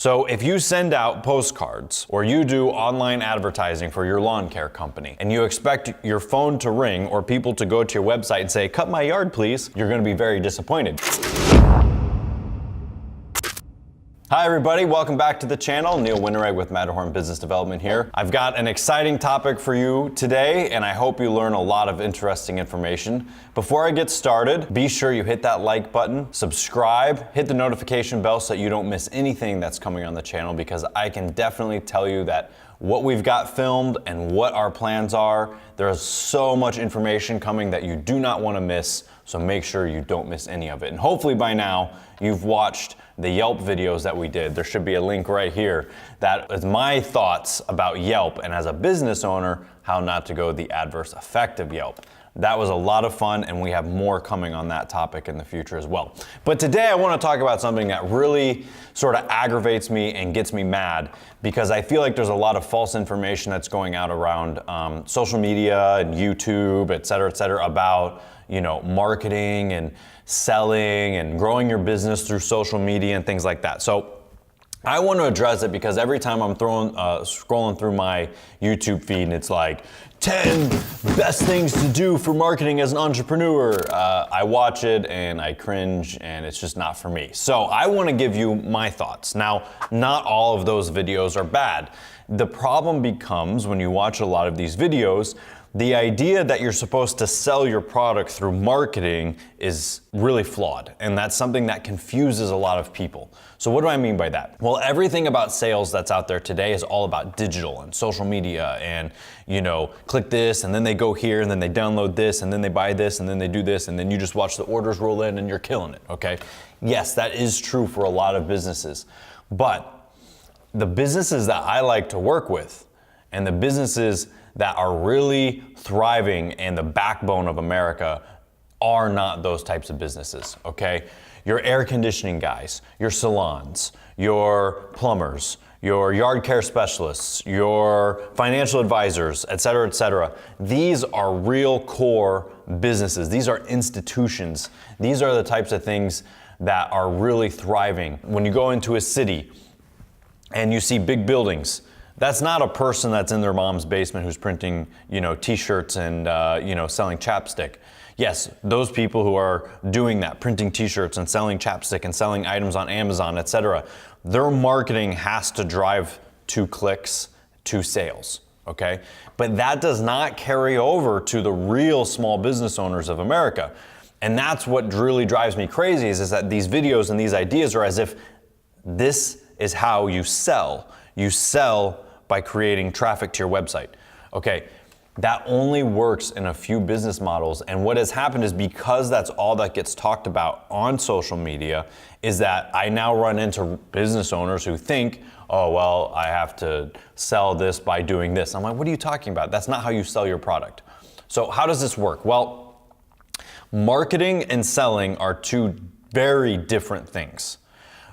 So if you send out postcards or you do online advertising for your lawn care company and you expect your phone to ring or people to go to your website and say, "Cut my yard, please," you're going to be very disappointed. Hi everybody, welcome back to the channel. Neil Wintereg with Matterhorn Business Development here. I've got an exciting topic for you today and I hope you learn a lot of interesting information. Before I get started, be sure you hit that like button, subscribe, hit the notification bell so that you don't miss anything that's coming on the channel, because I can definitely tell you that what we've got filmed and what our plans are, there's so much information coming that you do not want to miss, so make sure you don't miss any of it. And hopefully by now you've watched the Yelp videos that we did. There should be a link right here. That is my thoughts about Yelp, and as a business owner, how not to go the adverse effect of Yelp. That was a lot of fun, and we have more coming on that topic in the future as well. But today I want to talk about something that really sort of aggravates me and gets me mad, because I feel like there's a lot of false information that's going out around social media and YouTube, et cetera, about marketing and selling and growing your business through social media and things like that. So I want to address it because every time I'm scrolling through my YouTube feed and it's like 10 best things to do for marketing as an entrepreneur, I watch it and I cringe and it's just not for me. So I want to give you my thoughts. Now, not all of those videos are bad. The problem becomes when you watch a lot of these videos, the idea that you're supposed to sell your product through marketing is really flawed, and that's something that confuses a lot of people. So what do I mean by that? Well, everything about sales that's out there today is all about digital and social media and, click this and then they go here and then they download this and then they buy this and then they do this and then you just watch the orders roll in and you're killing it, okay? Yes, that is true for a lot of businesses, but the businesses that I like to work with and the businesses that are really thriving and the backbone of America are not those types of businesses, okay? Your air conditioning guys, your salons, your plumbers, your yard care specialists, your financial advisors, et cetera, these are real core businesses. These are institutions. These are the types of things that are really thriving. When you go into a city and you see big buildings, that's not a person that's in their mom's basement who's printing, t-shirts and, selling chapstick. Yes, those people who are doing that, printing t-shirts and selling chapstick and selling items on Amazon, etc., their marketing has to drive to clicks, to sales, okay? But that does not carry over to the real small business owners of America. And that's what really drives me crazy is that these videos and these ideas are as if this is how you sell. You sell by creating traffic to your website. Okay, that only works in a few business models, and what has happened is because that's all that gets talked about on social media is that I now run into business owners who think, oh, well, I have to sell this by doing this. I'm like, what are you talking about? That's not how you sell your product. So how does this work? Well, marketing and selling are two very different things.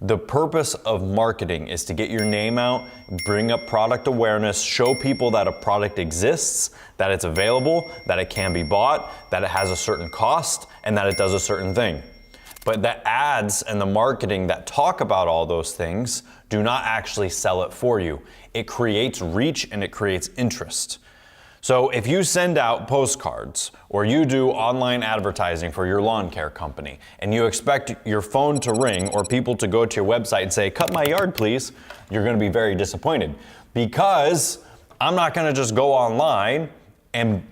The purpose of marketing is to get your name out, bring up product awareness, show people that a product exists, that it's available, that it can be bought, that it has a certain cost, and that it does a certain thing. But the ads and the marketing that talk about all those things do not actually sell it for you. It creates reach and it creates interest. So if you send out postcards or you do online advertising for your lawn care company and you expect your phone to ring or people to go to your website and say, "Cut my yard, please," you're going to be very disappointed, because I'm not going to just go online and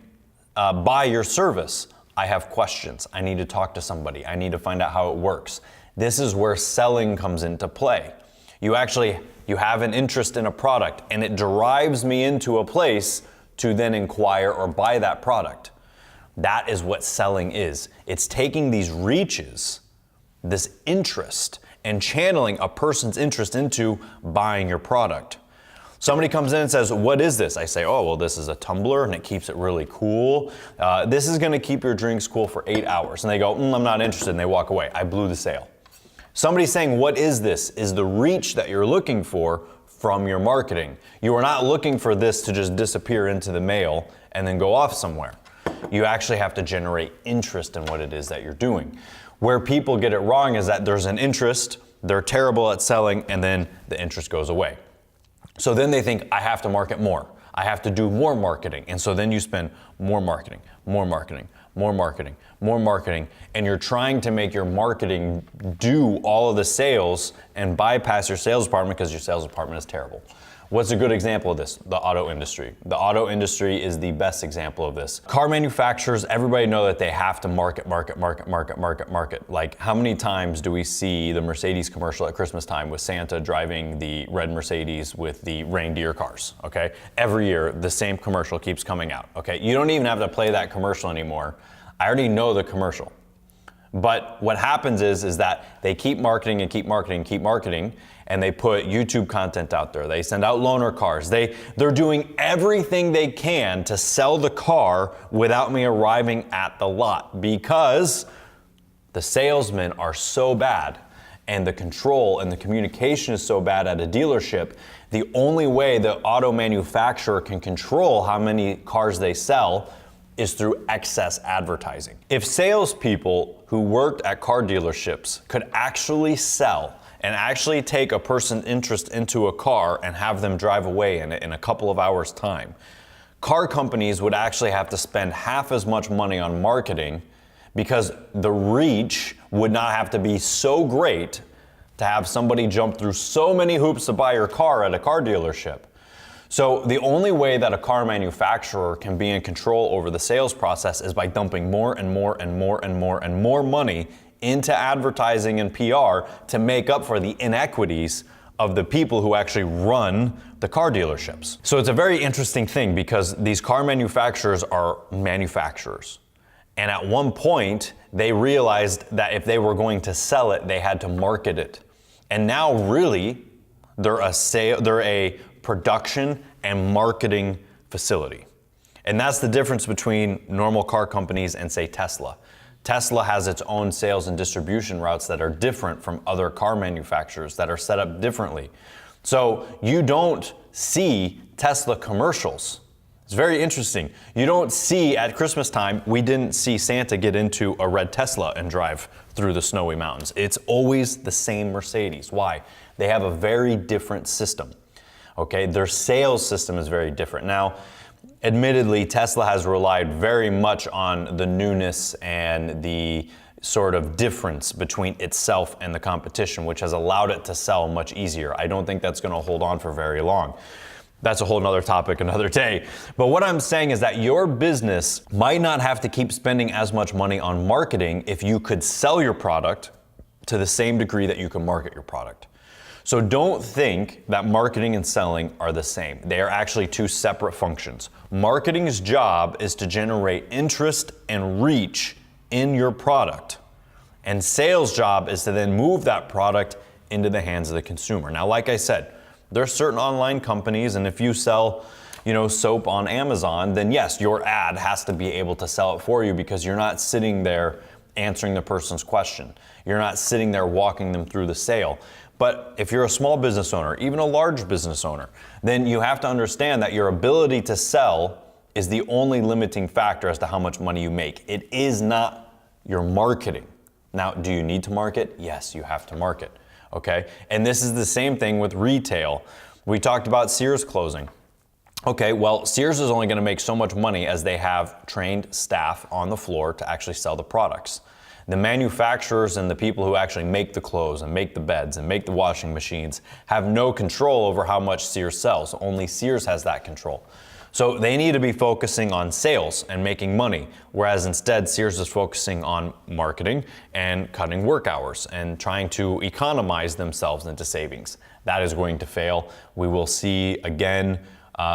buy your service. I have questions. I need to talk to somebody. I need to find out how it works. This is where selling comes into play. You have an interest in a product and it drives me into a place to then inquire or buy that product. That is what selling is. It's taking these reaches, this interest, and channeling a person's interest into buying your product. Somebody comes in and says, "What is this?" I say, "Oh, well, this is a tumbler and it keeps it really cool. This is gonna keep your drinks cool for 8 hours." And they go, "I'm not interested," and they walk away. I blew the sale. Somebody saying, "What is this?" is the reach that you're looking for from your marketing. You are not looking for this to just disappear into the mail and then go off somewhere. You actually have to generate interest in what it is that you're doing. Where people get it wrong is that there's an interest they're terrible at selling, and then the interest goes away. So then they think, I have to market more. I have to do more marketing. And so then you spend more marketing, more marketing, more marketing, more marketing, and you're trying to make your marketing do all of the sales and bypass your sales department because your sales department is terrible. What's a good example of this? The auto industry. The auto industry is the best example of this. Car manufacturers, everybody know that they have to market. Like, how many times do we see the Mercedes commercial at Christmas time with Santa driving the red Mercedes with the reindeer cars, okay? Every year, the same commercial keeps coming out, okay? You don't even have to play that commercial anymore. I already know the commercial. But what happens is that they keep marketing and keep marketing and keep marketing, and they put YouTube content out there. They send out loaner cars. They're doing everything they can to sell the car without me arriving at the lot because the salesmen are so bad and the control and the communication is so bad at a dealership. The only way the auto manufacturer can control how many cars they sell is through excess advertising. If salespeople who worked at car dealerships could actually sell and actually take a person's interest into a car and have them drive away in it in a couple of hours' time, car companies would actually have to spend half as much money on marketing because the reach would not have to be so great to have somebody jump through so many hoops to buy your car at a car dealership. So the only way that a car manufacturer can be in control over the sales process is by dumping more and more and more and more and more money into advertising and PR to make up for the inequities of the people who actually run the car dealerships. So it's a very interesting thing because these car manufacturers are manufacturers. And at one point, they realized that if they were going to sell it, they had to market it. And now really, they're a production and marketing facility. And that's the difference between normal car companies and, say, Tesla. Tesla has its own sales and distribution routes that are different from other car manufacturers that are set up differently. So you don't see Tesla commercials. It's very interesting. You don't see at Christmas time, we didn't see Santa get into a red Tesla and drive through the snowy mountains. It's always the same Mercedes. Why? They have a very different system. Okay, their sales system is very different. Now, admittedly, Tesla has relied very much on the newness and the sort of difference between itself and the competition, which has allowed it to sell much easier. I don't think that's going to hold on for very long. That's a whole nother topic another day. But what I'm saying is that your business might not have to keep spending as much money on marketing if you could sell your product to the same degree that you can market your product. So don't think that marketing and selling are the same. They are actually two separate functions. Marketing's job is to generate interest and reach in your product. And sales' job is to then move that product into the hands of the consumer. Now, like I said, there are certain online companies, and if you sell, soap on Amazon, then yes, your ad has to be able to sell it for you because you're not sitting there answering the person's question. You're not sitting there walking them through the sale. But if you're a small business owner, even a large business owner, then you have to understand that your ability to sell is the only limiting factor as to how much money you make. It is not your marketing. Now, do you need to market? Yes, you have to market, okay? And this is the same thing with retail. We talked about Sears closing. Okay, well, Sears is only gonna make so much money as they have trained staff on the floor to actually sell the products. The manufacturers and the people who actually make the clothes and make the beds and make the washing machines have no control over how much Sears sells. Only Sears has that control. So they need to be focusing on sales and making money, whereas instead Sears is focusing on marketing and cutting work hours and trying to economize themselves into savings. That is going to fail. We will see again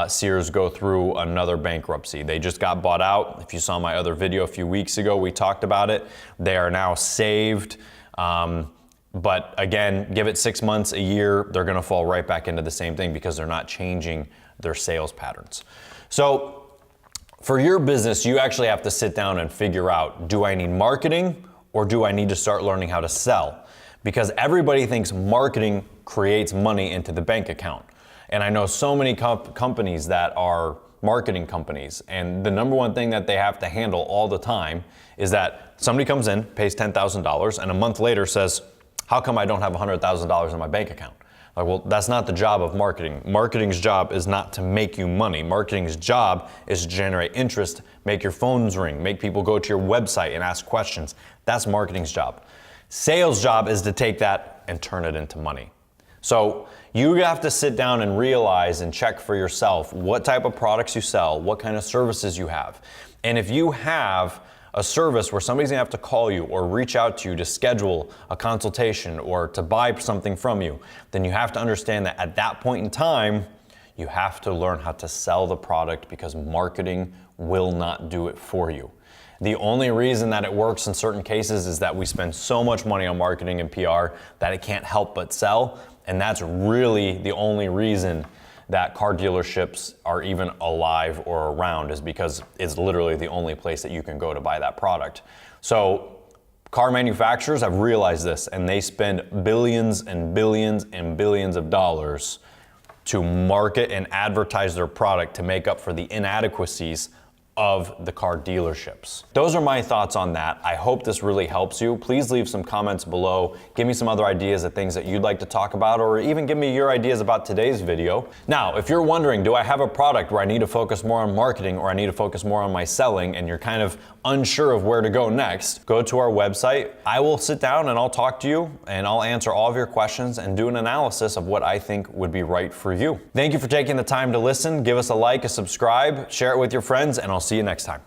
Sears go through another bankruptcy. They just got bought out. If you saw my other video a few weeks ago, we talked about it. They are now saved. But again, give it 6 months, a year, they're gonna fall right back into the same thing because they're not changing their sales patterns. So for your business, you actually have to sit down and figure out, do I need marketing or do I need to start learning how to sell? Because everybody thinks marketing creates money into the bank account. And I know so many companies that are marketing companies, and the number one thing that they have to handle all the time is that somebody comes in, pays $10,000, and a month later says, How come I don't have $100,000 in my bank account? Like, well, that's not the job of marketing. Marketing's job is not to make you money. Marketing's job is to generate interest, make your phones ring, make people go to your website and ask questions. That's marketing's job. Sales' job is to take that and turn it into money. So you have to sit down and realize and check for yourself what type of products you sell, what kind of services you have. And if you have a service where somebody's gonna have to call you or reach out to you to schedule a consultation or to buy something from you, then you have to understand that at that point in time, you have to learn how to sell the product, because marketing will not do it for you. The only reason that it works in certain cases is that we spend so much money on marketing and PR that it can't help but sell. And that's really the only reason that car dealerships are even alive or around, is because it's literally the only place that you can go to buy that product. So car manufacturers have realized this, and they spend billions and billions and billions of dollars to market and advertise their product to make up for the inadequacies of the car dealerships. Those are my thoughts on that. I hope this really helps you. Please leave some comments below. Give me some other ideas of things that you'd like to talk about, or even give me your ideas about today's video. Now, if you're wondering, do I have a product where I need to focus more on marketing or I need to focus more on my selling, and you're kind of unsure of where to go next, go to our website. I will sit down and I'll talk to you, and I'll answer all of your questions and do an analysis of what I think would be right for you. Thank you for taking the time to listen. Give us a like, a subscribe, share it with your friends, and I'll see you next time.